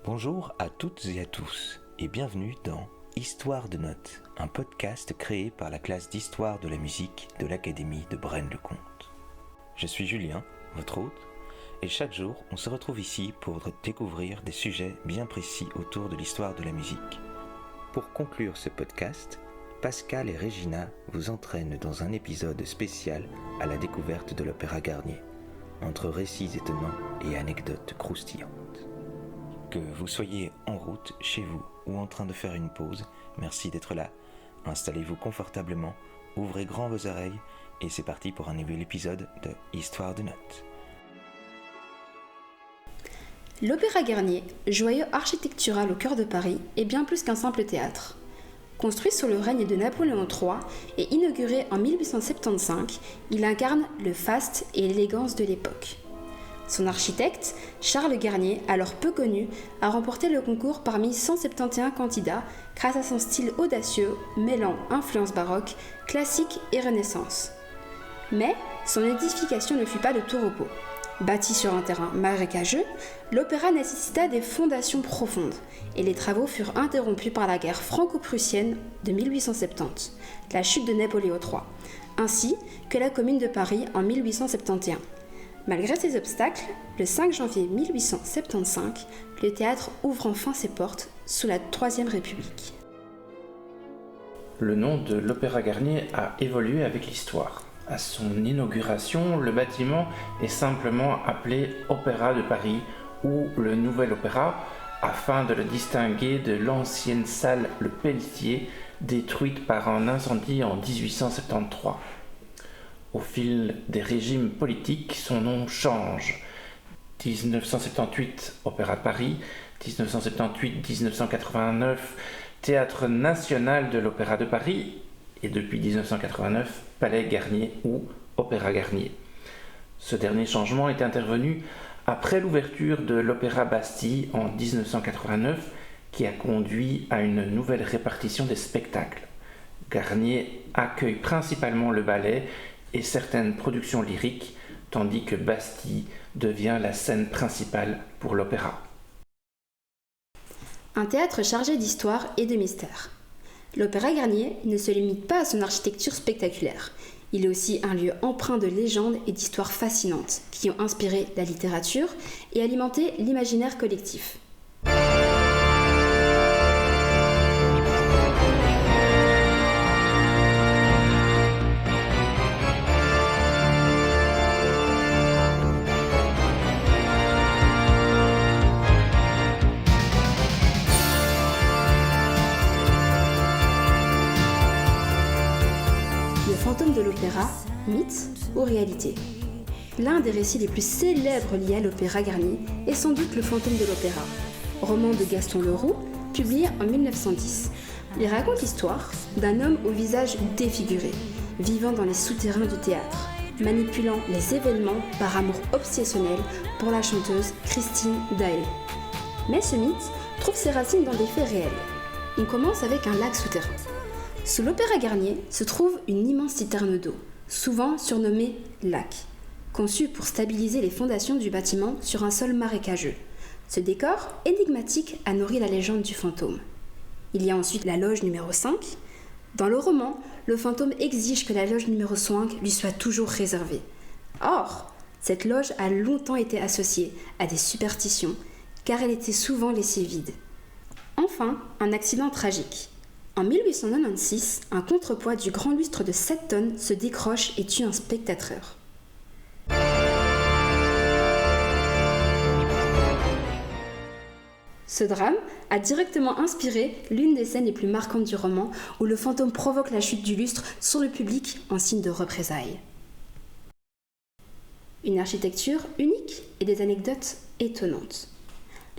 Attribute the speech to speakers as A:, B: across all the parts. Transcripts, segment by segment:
A: Bonjour à toutes et à tous et bienvenue dans Histoire de notes, un podcast créé par la classe d'Histoire de la musique de l'Académie de Braine-le-Comte. Je suis Julien, votre hôte, et chaque jour on se retrouve ici pour découvrir des sujets bien précis autour de l'histoire de la musique. Pour conclure ce podcast, Pascal et Regina vous entraînent dans un épisode spécial à la découverte de l'opéra Garnier, entre récits étonnants et anecdotes croustillantes. Que vous soyez en route, chez vous ou en train de faire une pause, merci d'être là. Installez-vous confortablement, ouvrez grand vos oreilles et c'est parti pour un nouvel épisode de Histoire de notes.
B: L'Opéra Garnier, joyau architectural au cœur de Paris, est bien plus qu'un simple théâtre. Construit sous le règne de Napoléon III et inauguré en 1875, il incarne le faste et l'élégance de l'époque. Son architecte, Charles Garnier, alors peu connu, a remporté le concours parmi 171 candidats grâce à son style audacieux mêlant influence baroque, classique et renaissance. Mais son édification ne fut pas de tout repos. Bâti sur un terrain marécageux, l'opéra nécessita des fondations profondes et les travaux furent interrompus par la guerre franco-prussienne de 1870, la chute de Napoléon III, ainsi que la Commune de Paris en 1871. Malgré ces obstacles, le 5 janvier 1875, le théâtre ouvre enfin ses portes sous la Troisième République.
C: Le nom de l'Opéra Garnier a évolué avec l'histoire. À son inauguration, le bâtiment est simplement appelé Opéra de Paris ou le Nouvel Opéra, afin de le distinguer de l'ancienne salle Le Pelletier, détruite par un incendie en 1873. Au fil des régimes politiques, son nom change. 1978, Opéra de Paris, 1978-1989, Théâtre national de l'Opéra de Paris, et depuis 1989, Palais Garnier ou Opéra Garnier. Ce dernier changement est intervenu après l'ouverture de l'Opéra Bastille en 1989, qui a conduit à une nouvelle répartition des spectacles. Garnier accueille principalement le ballet et certaines productions lyriques, tandis que Bastille devient la scène principale pour l'opéra.
B: Un théâtre chargé d'histoire et de mystère. L'Opéra Garnier ne se limite pas à son architecture spectaculaire. Il est aussi un lieu empreint de légendes et d'histoires fascinantes qui ont inspiré la littérature et alimenté l'imaginaire collectif. Le fantôme de l'opéra, mythe ou réalité? L'un des récits les plus célèbres liés à l'Opéra Garnier est sans doute Le fantôme de l'opéra, roman de Gaston Leroux, publié en 1910. Il raconte l'histoire d'un homme au visage défiguré, vivant dans les souterrains du théâtre, manipulant les événements par amour obsessionnel pour la chanteuse Christine Daae. Mais ce mythe trouve ses racines dans des faits réels. On commence avec un lac souterrain. Sous l'Opéra Garnier se trouve une immense citerne d'eau, souvent surnommée lac, conçue pour stabiliser les fondations du bâtiment sur un sol marécageux. Ce décor énigmatique a nourri la légende du fantôme. Il y a ensuite la loge numéro 5. Dans le roman, le fantôme exige que la loge numéro 5 lui soit toujours réservée. Or, cette loge a longtemps été associée à des superstitions, car elle était souvent laissée vide. Enfin, un accident tragique. En 1896, un contrepoids du grand lustre de 7 tonnes se décroche et tue un spectateur. Ce drame a directement inspiré l'une des scènes les plus marquantes du roman, où le fantôme provoque la chute du lustre sur le public en signe de représailles. Une architecture unique et des anecdotes étonnantes.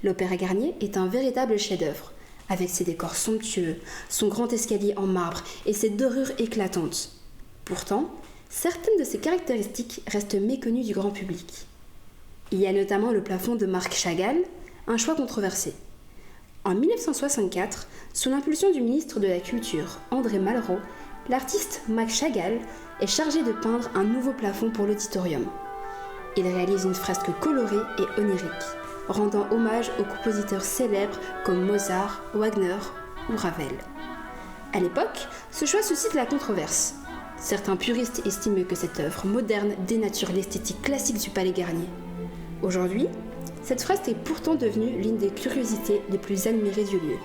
B: L'Opéra Garnier est un véritable chef-d'œuvre, avec ses décors somptueux, son grand escalier en marbre et ses dorures éclatantes. Pourtant, certaines de ses caractéristiques restent méconnues du grand public. Il y a notamment le plafond de Marc Chagall, un choix controversé. En 1964, sous l'impulsion du ministre de la Culture, André Malraux, l'artiste Marc Chagall est chargé de peindre un nouveau plafond pour l'auditorium. Il réalise une fresque colorée et onirique. rendant hommage aux compositeurs célèbres comme Mozart, Wagner ou Ravel. À l'époque, ce choix suscite la controverse. Certains puristes estiment que cette œuvre moderne dénature l'esthétique classique du Palais Garnier. Aujourd'hui, cette fresque est pourtant devenue l'une des curiosités les plus admirées du lieu.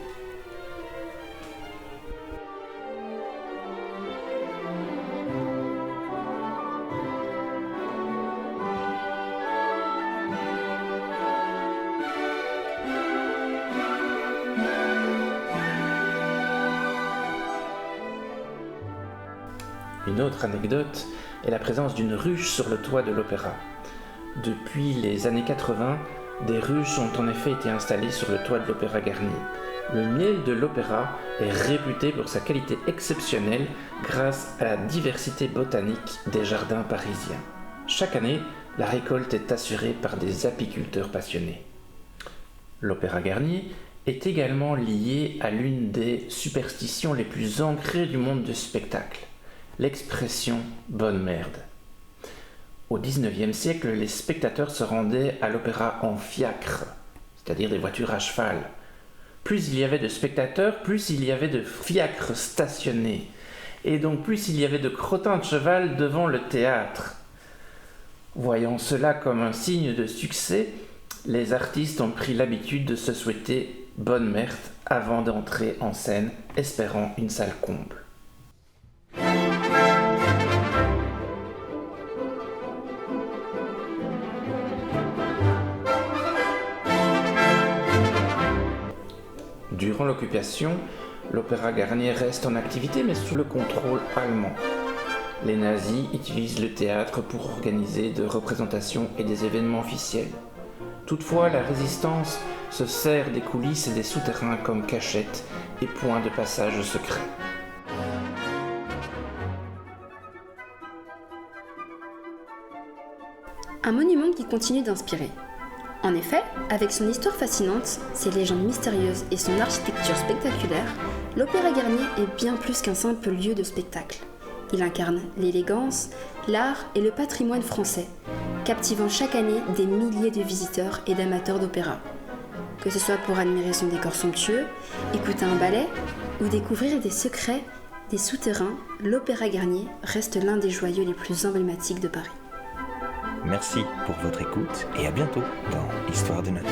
C: Une autre anecdote est la présence d'une ruche sur le toit de l'opéra. Depuis les années 80, des ruches ont en effet été installées sur le toit de l'Opéra Garnier. Le miel de l'opéra est réputé pour sa qualité exceptionnelle grâce à la diversité botanique des jardins parisiens. Chaque année, la récolte est assurée par des apiculteurs passionnés. L'Opéra Garnier est également lié à l'une des superstitions les plus ancrées du monde du spectacle, l'expression « bonne merde ». Au XIXe siècle, les spectateurs se rendaient à l'opéra en fiacre, c'est-à-dire des voitures à cheval. Plus il y avait de spectateurs, plus il y avait de fiacres stationnés, et donc plus il y avait de crottins de cheval devant le théâtre. Voyant cela comme un signe de succès, les artistes ont pris l'habitude de se souhaiter « bonne merde » avant d'entrer en scène, espérant une salle comble. Durant l'occupation, l'Opéra Garnier reste en activité mais sous le contrôle allemand. Les nazis utilisent le théâtre pour organiser des représentations et des événements officiels. Toutefois, la résistance se sert des coulisses et des souterrains comme cachettes et points de passage secrets.
B: Un monument qui continue d'inspirer. En effet, avec son histoire fascinante, ses légendes mystérieuses et son architecture spectaculaire, l'Opéra Garnier est bien plus qu'un simple lieu de spectacle. Il incarne l'élégance, l'art et le patrimoine français, captivant chaque année des milliers de visiteurs et d'amateurs d'opéra. Que ce soit pour admirer son décor somptueux, écouter un ballet ou découvrir des secrets, des souterrains, l'Opéra Garnier reste l'un des joyaux les plus emblématiques de Paris.
A: Merci pour votre écoute et à bientôt dans Histoire de Notes.